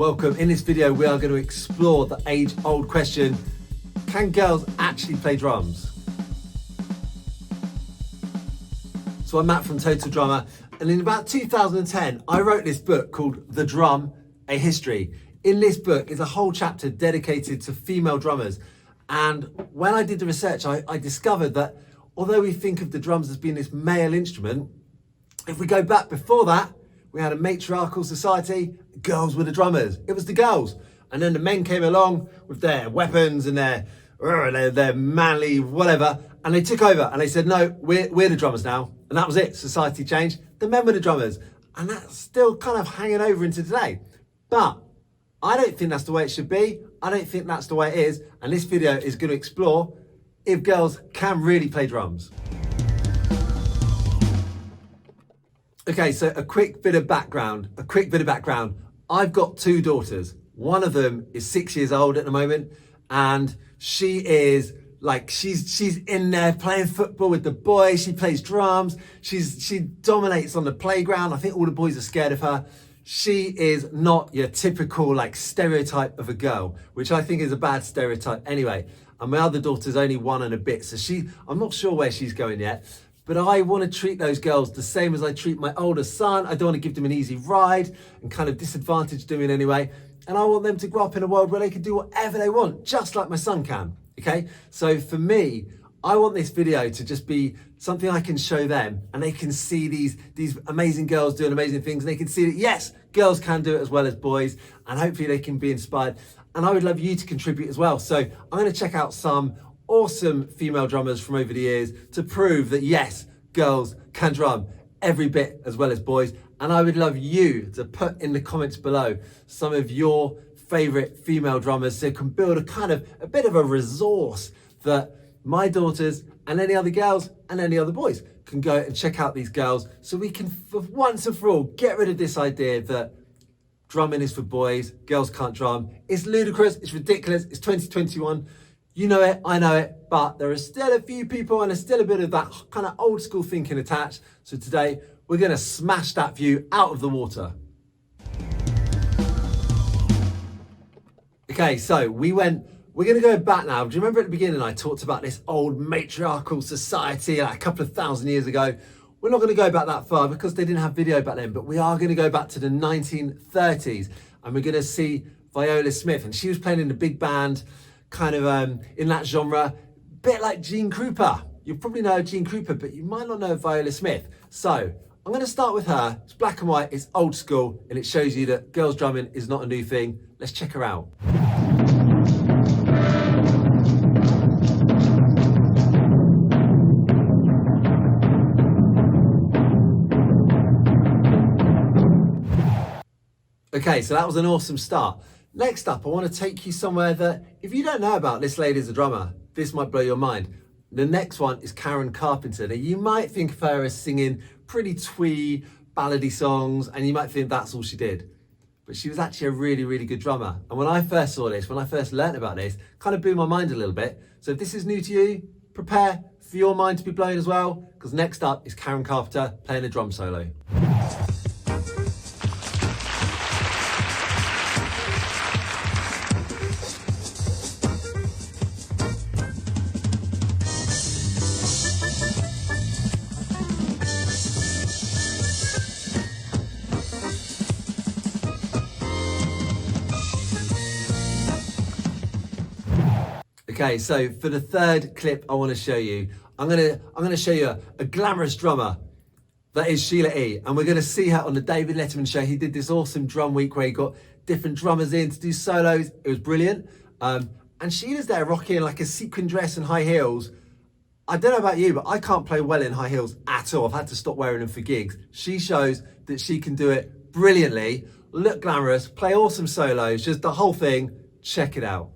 welcome. In this video, we are going to explore the age-old question, can girls actually play drums? So I'm Matt from Total Drummer, and in about 2010, I wrote this book called The Drum, A History. In this book is a whole chapter dedicated to female drummers. And when I did the research, I discovered that although we think of the drums as being this male instrument, if we go back before that, we had a matriarchal society, girls were the drummers. It was the girls. And then the men came along with their weapons and their manly whatever, and they took over and they said, no, we're the drummers now. And that was it, society changed. The men were the drummers. And that's still kind of hanging over into today. But I don't think that's the way it should be. I don't think that's the way it is. And this video is going to explore if girls can really play drums. Okay, so a quick bit of background. I've got two daughters. One of them is 6 years old at the moment, and she is like, she's in there playing football with the boys. She plays drums. She dominates on the playground. I think all the boys are scared of her. She is not your typical like stereotype of a girl, which I think is a bad stereotype anyway. And my other daughter's only 1 and a bit, so I'm not sure where she's going yet. But I want to treat those girls the same as I treat my older son. I don't want to give them an easy ride and kind of disadvantage them in any way. And I want them to grow up in a world where they can do whatever they want, just like my son can, okay? So for me, I want this video to just be something I can show them, and they can see these amazing girls doing amazing things, and they can see that, yes, girls can do it as well as boys, and hopefully they can be inspired. And I would love you to contribute as well. So I'm going to check out some awesome female drummers from over the years to prove that yes, girls can drum every bit as well as boys. And I would love you to put in the comments below some of your favorite female drummers so you can build a bit of a resource that my daughters and any other girls and any other boys can go and check out these girls, so we can for once and for all get rid of this idea that drumming is for boys, girls can't drum. It's ludicrous, it's ridiculous, it's 2021. You know it, I know it, but there are still a few people and there's still a bit of that kind of old school thinking attached. So today we're going to smash that view out of the water. Okay, so we're going to go back now. Do you remember at the beginning I talked about this old matriarchal society like a couple of thousand years ago? We're not going to go back that far because they didn't have video back then, but we are going to go back to the 1930s and we're going to see Viola Smith, and she was playing in a big band, kind of in that genre, bit like Gene Krupa. You probably know Gene Krupa, but you might not know Viola Smith. So I'm going to start with her. It's black and white, it's old school, and it shows you that girls drumming is not a new thing. Let's check her out. Okay, so that was an awesome start. Next up, I want to take you somewhere that, if you don't know about this lady as a drummer, this might blow your mind. The next one is Carpenter. Now, you might think of her as singing pretty twee, ballady songs, and you might think that's all she did. But she was actually a really, really good drummer. And when I first saw this, when I first learned about this, kind of blew my mind a little bit. So if this is new to you, prepare for your mind to be blown as well, because next up is Carpenter playing a drum solo. Okay, so for the third clip I want to show you, I'm gonna show you a glamorous drummer. That is Sheila E, and we're gonna see her on the David Letterman show. He did this awesome drum week where he got different drummers in to do solos. It was brilliant. And Sheila's there rocking like a sequin dress and high heels. I don't know about you, but I can't play well in high heels at all. I've had to stop wearing them for gigs. She shows that she can do it brilliantly, look glamorous, play awesome solos, just the whole thing. Check it out.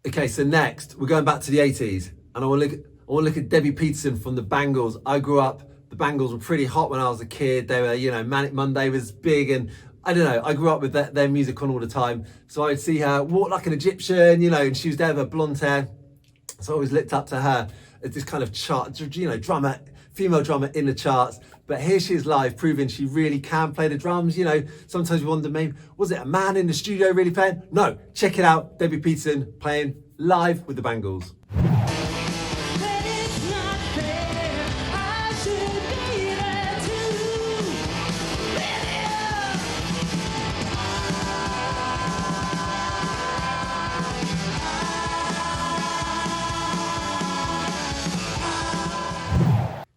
Okay, so next we're going back to the 80s, and I want to look at Debbie Peterson from the Bangles. I grew up, the Bangles were pretty hot when I was a kid. They were, you know, Manic Monday was big, and I don't know, I grew up with their music on all the time. So I would see her walk like an Egyptian, you know, and she was there with her blonde hair. So I always looked up to her as this kind of chart, you know, drummer, female drummer in the charts. But here she is live, proving she really can play the drums. You know, sometimes you wonder, maybe, was it a man in the studio really playing? No, check it out, Debbie Peterson playing live with the Bangles.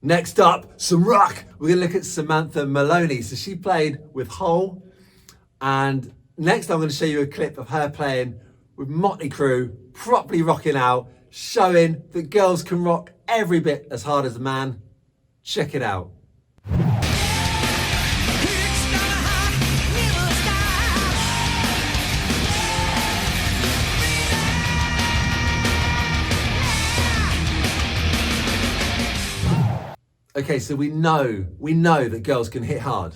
Next up, some rock. We're gonna look at Samantha Maloney. So she played with Hole, and next I'm gonna show you a clip of her playing with Motley Crue, properly rocking out, showing that girls can rock every bit as hard as a man. Check it out. Okay, so we know that girls can hit hard.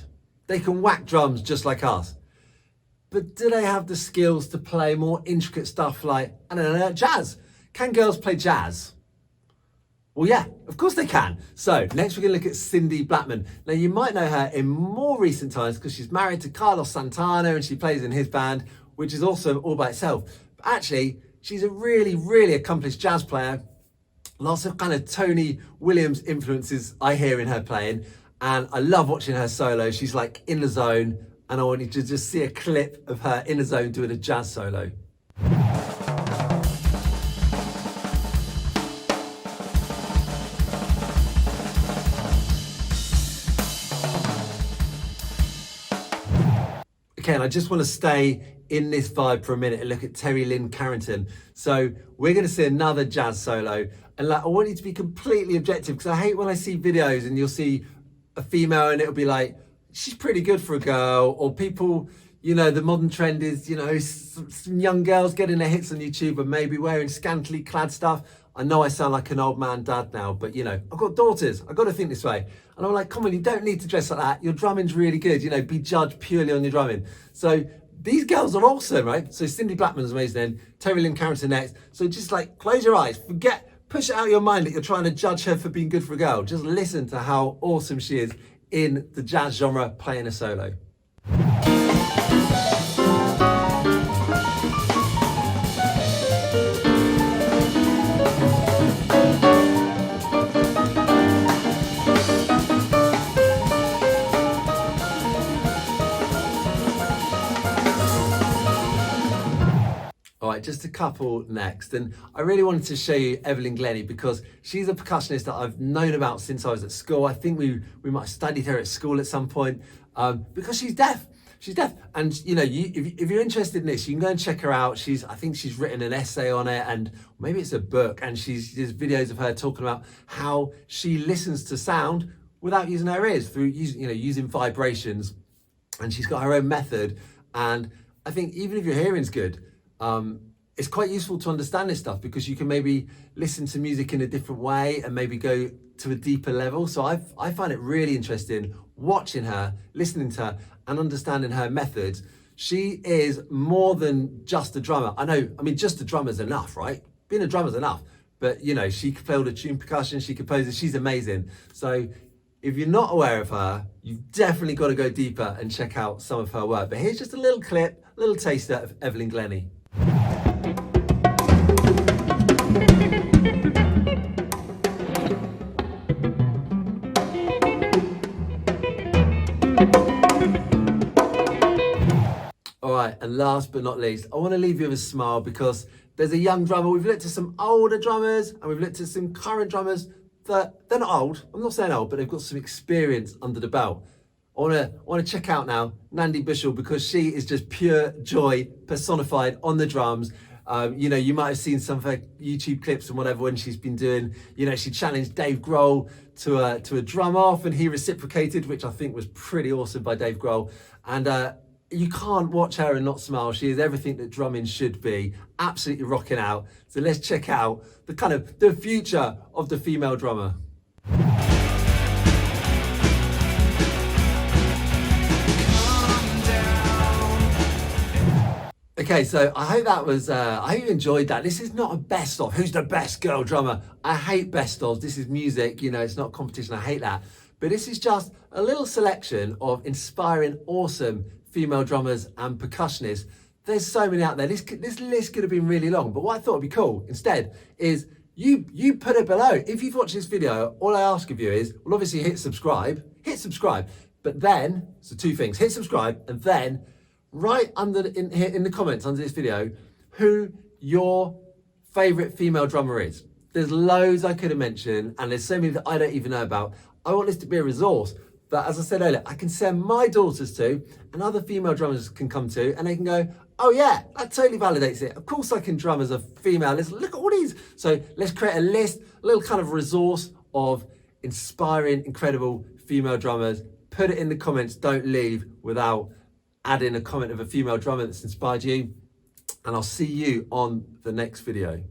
They can whack drums just like us. But do they have the skills to play more intricate stuff like, I don't know, jazz? Can girls play jazz? Well, yeah, of course they can. So next we're gonna look at Cindy Blackman. Now you might know her in more recent times because she's married to Carlos Santana and she plays in his band, which is awesome all by itself. But actually, she's a really, really accomplished jazz player. Lots of kind of Tony Williams influences I hear in her playing, and I love watching her solo. She's like in the zone, and I want you to just see a clip of her in the zone doing a jazz solo. Okay, and I just want to stay in this vibe for a minute and look at Terry Lynn Carrington. So we're going to see another jazz solo, and like, I want you to be completely objective, because I hate when I see videos and you'll see a female and it'll be like, she's pretty good for a girl, or people, you know, the modern trend is, you know, some young girls getting their hits on YouTube and maybe wearing scantily clad stuff. I know I sound like an old man dad now, but you know, I've got daughters, I've got to think this way. And I'm like, come on, you don't need to dress like that. Your drumming's really good, you know, be judged purely on your drumming. So these girls are awesome, right? So Cindy Blackman's amazing then, Terry Lynn Carrington next. So just like, close your eyes, push it out of your mind that you're trying to judge her for being good for a girl. Just listen to how awesome she is in the jazz genre playing a solo. All right, just a couple next. And I really wanted to show you Evelyn Glennie because she's a percussionist that I've known about since I was at school. I think we might have studied her at school at some point because she's deaf. She's deaf. And, you know, if you're interested in this, you can go and check her out. I think she's written an essay on it, and maybe it's a book. And there's videos of her talking about how she listens to sound without using her ears, through using vibrations. And she's got her own method. And I think even if your hearing's good, it's quite useful to understand this stuff, because you can maybe listen to music in a different way and maybe go to a deeper level. So I find it really interesting watching her, listening to her and understanding her methods. She is more than just a drummer. I mean, just a drummer's enough, right? Being a drummer's enough. But, you know, she can play all the tune percussion, she composes, she's amazing. So if you're not aware of her, you've definitely got to go deeper and check out some of her work. But here's just a little clip, a little taster of Evelyn Glennie. All right, and last but not least, I want to leave you with a smile, because there's a young drummer. We've looked at some older drummers and we've looked at some current drummers that they're not old. I'm not saying old, but they've got some experience under the belt. I want to check out now Nandy Bushell, because she is just pure joy personified on the drums. You know, you might have seen some of her YouTube clips and whatever when she's been doing, you know, she challenged Dave Grohl to a drum off, and he reciprocated, which I think was pretty awesome by Dave Grohl. And you can't watch her and not smile. She is everything that drumming should be, absolutely rocking out. So let's check out the future of the female drummer. Okay, so I hope that was, I hope you enjoyed that. This is not a best of, who's the best girl drummer? I hate best ofs. This is music, you know, it's not competition. I hate that. But this is just a little selection of inspiring, awesome female drummers and percussionists. There's so many out there. This list could have been really long, but what I thought would be cool instead is you put it below. If you've watched this video, all I ask of you is, well, obviously hit subscribe, but then, so two things, hit subscribe and then write in the comments under this video who your favorite female drummer is. There's loads I could have mentioned and there's so many that I don't even know about. I want this to be a resource that, as I said earlier, I can send my daughters to and other female drummers can come to and they can go, oh yeah, that totally validates it. Of course I can drum as a female. Let's look at all these. So let's create a list, a little kind of resource of inspiring, incredible female drummers. Put it in the comments. Don't leave without adding a comment of a female drummer that's inspired you. And I'll see you on the next video.